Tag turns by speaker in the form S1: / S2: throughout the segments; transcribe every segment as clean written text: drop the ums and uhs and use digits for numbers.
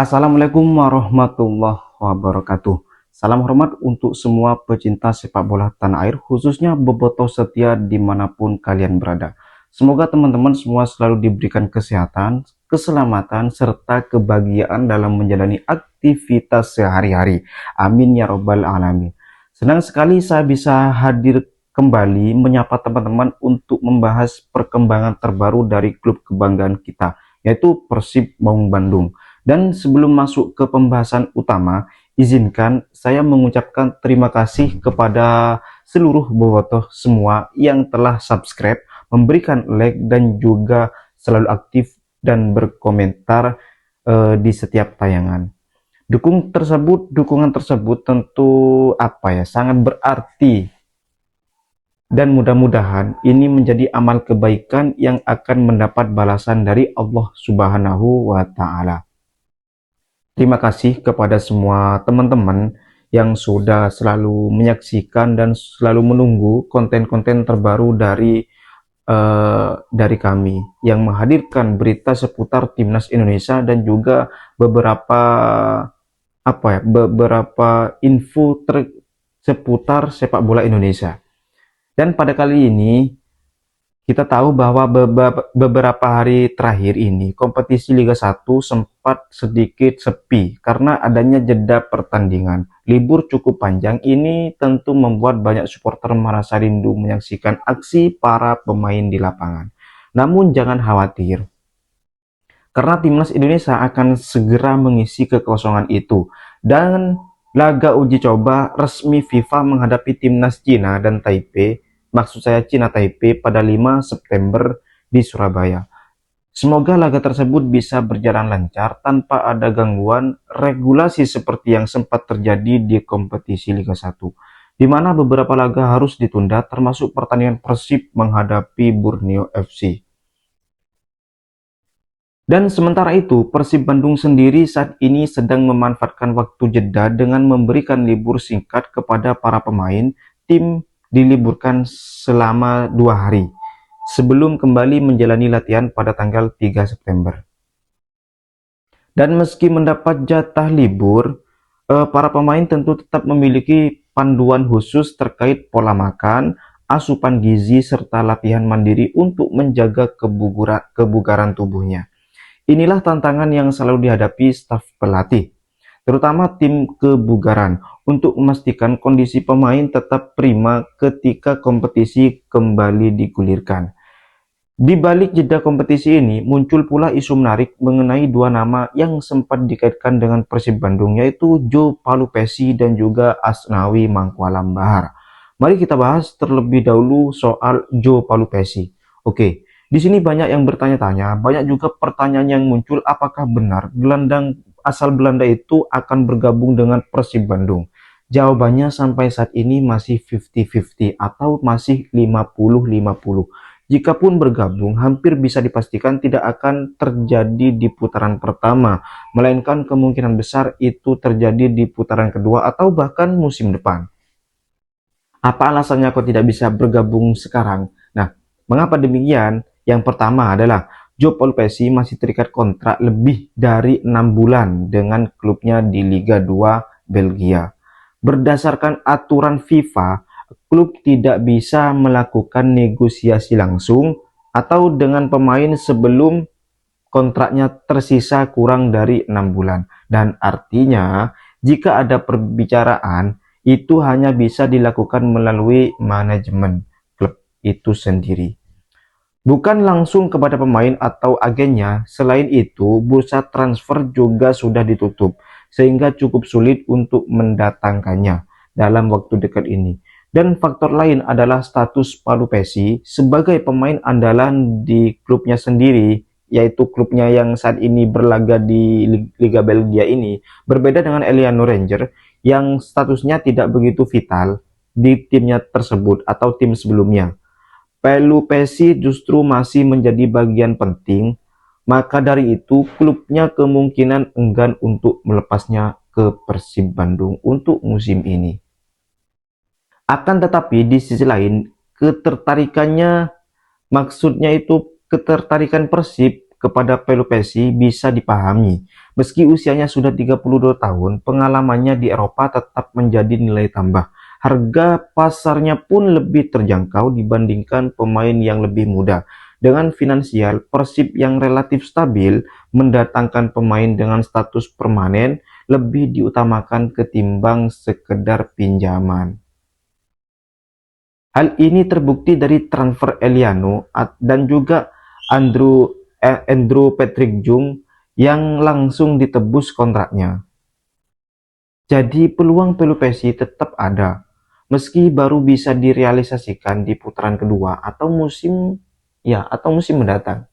S1: Assalamualaikum warahmatullahi wabarakatuh. Salam hormat untuk semua pecinta sepak bola tanah air, khususnya bobotoh setia dimanapun kalian berada. Semoga teman-teman semua selalu diberikan kesehatan, keselamatan, serta kebahagiaan dalam menjalani aktivitas sehari-hari. Amin ya robbal alamin. Senang sekali saya bisa hadir kembali menyapa teman-teman untuk membahas perkembangan terbaru dari klub kebanggaan kita, yaitu Persib Maung Bandung. Dan sebelum masuk ke pembahasan utama, izinkan saya mengucapkan terima kasih kepada seluruh bobotoh semua yang telah subscribe, memberikan like, dan juga selalu aktif dan berkomentar di setiap tayangan. Dukungan tersebut tentu sangat berarti, dan mudah-mudahan ini menjadi amal kebaikan yang akan mendapat balasan dari Allah Subhanahu wa Ta'ala. Terima kasih kepada semua teman-teman yang sudah selalu menyaksikan dan selalu menunggu konten-konten terbaru dari kami yang menghadirkan berita seputar timnas Indonesia dan juga beberapa info seputar sepak bola Indonesia. Dan pada kali ini kita tahu bahwa beberapa hari terakhir ini kompetisi Liga 1 sempat sedikit sepi karena adanya jeda pertandingan. Libur cukup panjang ini tentu membuat banyak supporter merasa rindu menyaksikan aksi para pemain di lapangan. Namun jangan khawatir, karena timnas Indonesia akan segera mengisi kekosongan itu. Dan laga uji coba resmi FIFA menghadapi timnas Cina dan Taipei, maksud saya Cina Taipei, pada 5 September di Surabaya. Semoga laga tersebut bisa berjalan lancar tanpa ada gangguan regulasi seperti yang sempat terjadi di kompetisi Liga 1, di mana beberapa laga harus ditunda termasuk pertandingan Persib menghadapi Borneo FC. Dan sementara itu, Persib Bandung sendiri saat ini sedang memanfaatkan waktu jeda dengan memberikan libur singkat kepada para pemain. Tim diliburkan selama 2 hari sebelum kembali menjalani latihan pada tanggal 3 September. Dan meski mendapat jatah libur, para pemain tentu tetap memiliki panduan khusus terkait pola makan, asupan gizi, serta latihan mandiri untuk menjaga kebugaran tubuhnya. Inilah tantangan yang selalu dihadapi staf pelatih, terutama tim kebugaran, untuk memastikan kondisi pemain tetap prima ketika kompetisi kembali digulirkan. Di balik jeda kompetisi ini, muncul pula isu menarik mengenai dua nama yang sempat dikaitkan dengan Persib Bandung, yaitu Joe Palupesi dan juga Asnawi Mangkualam Bahar. Mari kita bahas terlebih dahulu soal Joe Palupesi. Oke. Di sini banyak yang bertanya-tanya, banyak juga pertanyaan yang muncul, apakah benar gelandang asal Belanda itu akan bergabung dengan Persib Bandung? Jawabannya sampai saat ini masih 50-50 atau masih 50-50. Jikapun bergabung, hampir bisa dipastikan tidak akan terjadi di putaran pertama, melainkan kemungkinan besar itu terjadi di putaran kedua atau bahkan musim depan. Apa alasannya kok tidak bisa bergabung sekarang? Nah, mengapa demikian? Yang pertama adalah Joe Palupesi masih terikat kontrak lebih dari 6 bulan dengan klubnya di Liga 2 Belgia. Berdasarkan aturan FIFA, klub tidak bisa melakukan negosiasi langsung atau dengan pemain sebelum kontraknya tersisa kurang dari 6 bulan. Dan artinya, jika ada perbicaraan, itu hanya bisa dilakukan melalui manajemen klub itu sendiri, bukan langsung kepada pemain atau agennya. Selain itu, bursa transfer juga sudah ditutup, sehingga cukup sulit untuk mendatangkannya dalam waktu dekat ini. Dan faktor lain adalah status Palupesi sebagai pemain andalan di klubnya sendiri, yaitu klubnya yang saat ini berlaga di Liga Belgia ini, berbeda dengan Eliano Ranger yang statusnya tidak begitu vital di timnya tersebut atau tim sebelumnya. Palupesi justru masih menjadi bagian penting, maka dari itu klubnya kemungkinan enggan untuk melepasnya ke Persib Bandung untuk musim ini. Akan tetapi di sisi lain, ketertarikannya, maksudnya itu ketertarikan Persib kepada Pelupesi bisa dipahami. Meski usianya sudah 32 tahun, pengalamannya di Eropa tetap menjadi nilai tambah. Harga pasarnya pun lebih terjangkau dibandingkan pemain yang lebih muda. Dengan finansial, Persib yang relatif stabil mendatangkan pemain dengan status permanen lebih diutamakan ketimbang sekedar pinjaman. Hal ini terbukti dari transfer Eliano dan juga Andrew Patrick Jung yang langsung ditebus kontraknya. Jadi peluang Pelupesi tetap ada, meski baru bisa direalisasikan di putaran kedua atau musim mendatang.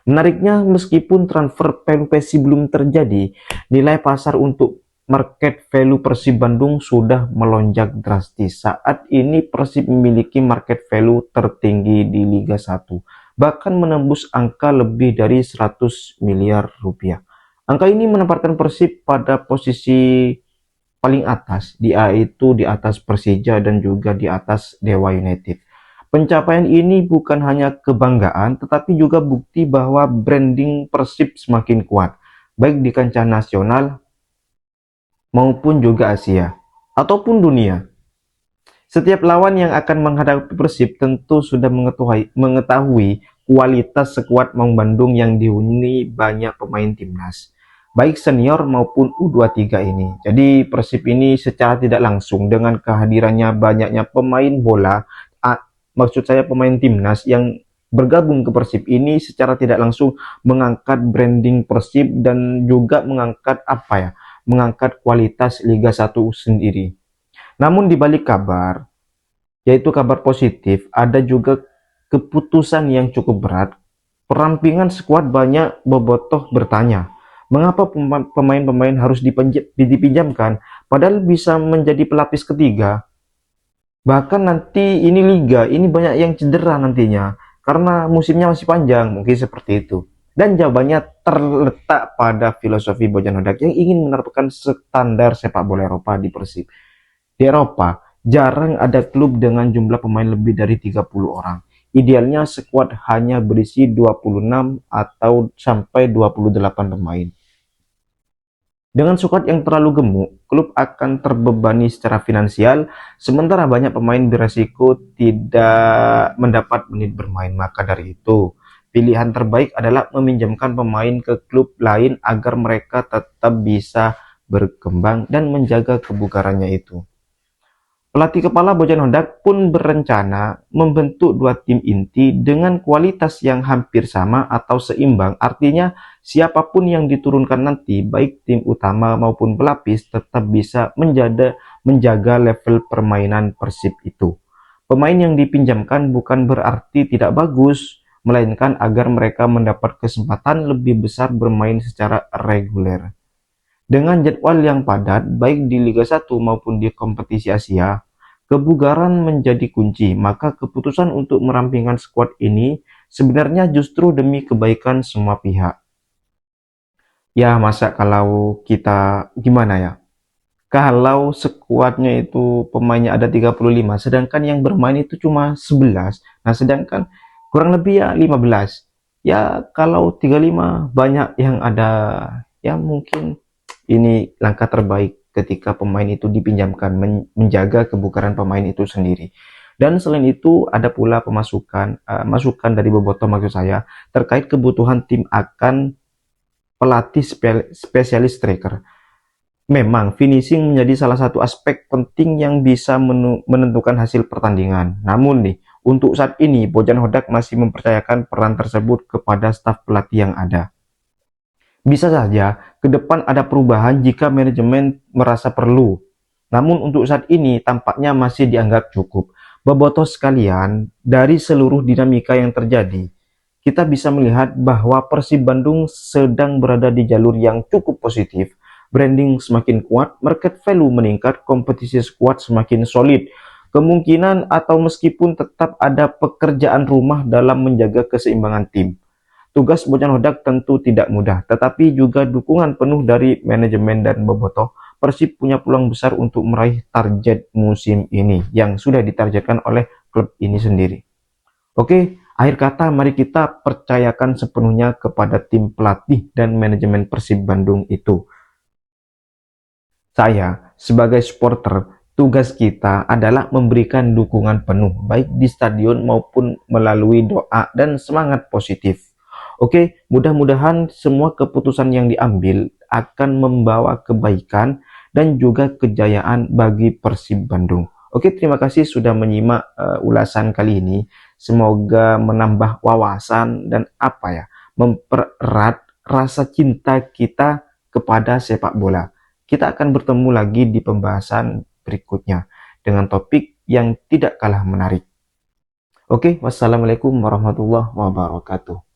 S1: Menariknya, meskipun transfer Pelupesi belum terjadi, nilai pasar untuk market value Persib Bandung sudah melonjak drastis. Saat ini Persib memiliki market value tertinggi di Liga 1, bahkan menembus angka lebih dari 100 miliar rupiah. Angka ini menempatkan Persib pada posisi paling atas, yaitu di atas Persija dan juga di atas Dewa United. Pencapaian ini bukan hanya kebanggaan, tetapi juga bukti bahwa branding Persib semakin kuat, baik di kancah nasional maupun juga Asia, ataupun dunia. Setiap lawan yang akan menghadapi Persib tentu sudah mengetahui kualitas skuad Maung Bandung yang dihuni banyak pemain timnas, baik senior maupun U23 ini. Jadi Persib ini secara tidak langsung dengan kehadirannya banyaknya pemain bola, maksud saya pemain timnas yang bergabung ke Persib ini secara tidak langsung mengangkat branding Persib dan juga mengangkat kualitas Liga 1 sendiri. Namun di balik kabar, yaitu kabar positif, ada juga keputusan yang cukup berat. Perampingan skuad banyak bobotoh bertanya, mengapa pemain-pemain harus dipinjamkan padahal bisa menjadi pelapis ketiga? Bahkan nanti ini liga, ini banyak yang cedera nantinya karena musimnya masih panjang, mungkin seperti itu. Dan jawabannya terletak pada filosofi Bojan Hodak yang ingin menerapkan standar sepak bola Eropa di Persib. Di Eropa, jarang ada klub dengan jumlah pemain lebih dari 30 orang. Idealnya skuad hanya berisi 26 atau sampai 28 pemain. Dengan skuad yang terlalu gemuk, klub akan terbebani secara finansial, sementara banyak pemain beresiko tidak mendapat menit bermain. Maka dari itu, pilihan terbaik adalah meminjamkan pemain ke klub lain agar mereka tetap bisa berkembang dan menjaga kebugarannya itu. Pelatih kepala Bojan Hodak pun berencana membentuk dua tim inti dengan kualitas yang hampir sama atau seimbang. Artinya siapapun yang diturunkan nanti, baik tim utama maupun pelapis, tetap bisa menjaga level permainan Persib itu. Pemain yang dipinjamkan bukan berarti tidak bagus, melainkan agar mereka mendapat kesempatan lebih besar bermain secara reguler. Dengan jadwal yang padat, baik di Liga 1 maupun di kompetisi Asia, kebugaran menjadi kunci. Maka keputusan untuk merampingkan skuad ini sebenarnya justru demi kebaikan semua pihak. Ya, masa kalau kita gimana ya? Kalau skuadnya itu pemainnya ada 35, sedangkan yang bermain itu cuma 11. Nah, sedangkan kurang lebih ya 15. Ya, kalau 35 banyak yang ada, ya mungkin ini langkah terbaik ketika pemain itu dipinjamkan, menjaga kebugaran pemain itu sendiri. Dan selain itu ada pula masukan dari bobotoh maksud saya terkait kebutuhan tim akan pelatih spesialis striker. Memang finishing menjadi salah satu aspek penting yang bisa menentukan hasil pertandingan. Namun nih, untuk saat ini Bojan Hodak masih mempercayakan peran tersebut kepada staf pelatih yang ada. Bisa saja ke depan ada perubahan jika manajemen merasa perlu. Namun untuk saat ini tampaknya masih dianggap cukup. Bobotoh sekalian, dari seluruh dinamika yang terjadi, kita bisa melihat bahwa Persib Bandung sedang berada di jalur yang cukup positif. Branding semakin kuat, market value meningkat, kompetisi skuad semakin solid. Kemungkinan atau meskipun tetap ada pekerjaan rumah dalam menjaga keseimbangan tim. Tugas Bojan Hodak tentu tidak mudah, tetapi juga dukungan penuh dari manajemen dan bobotoh. Persib punya peluang besar untuk meraih target musim ini yang sudah ditargetkan oleh klub ini sendiri. Oke, Akhir kata, mari kita percayakan sepenuhnya kepada tim pelatih dan manajemen Persib Bandung itu. Saya, sebagai supporter, tugas kita adalah memberikan dukungan penuh, baik di stadion maupun melalui doa dan semangat positif. Oke, mudah-mudahan semua keputusan yang diambil akan membawa kebaikan dan juga kejayaan bagi Persib Bandung. Oke, terima kasih sudah menyimak ulasan kali ini. Semoga menambah wawasan dan mempererat rasa cinta kita kepada sepak bola. Kita akan bertemu lagi di pembahasan berikutnya dengan topik yang tidak kalah menarik. Oke, wassalamualaikum warahmatullahi wabarakatuh.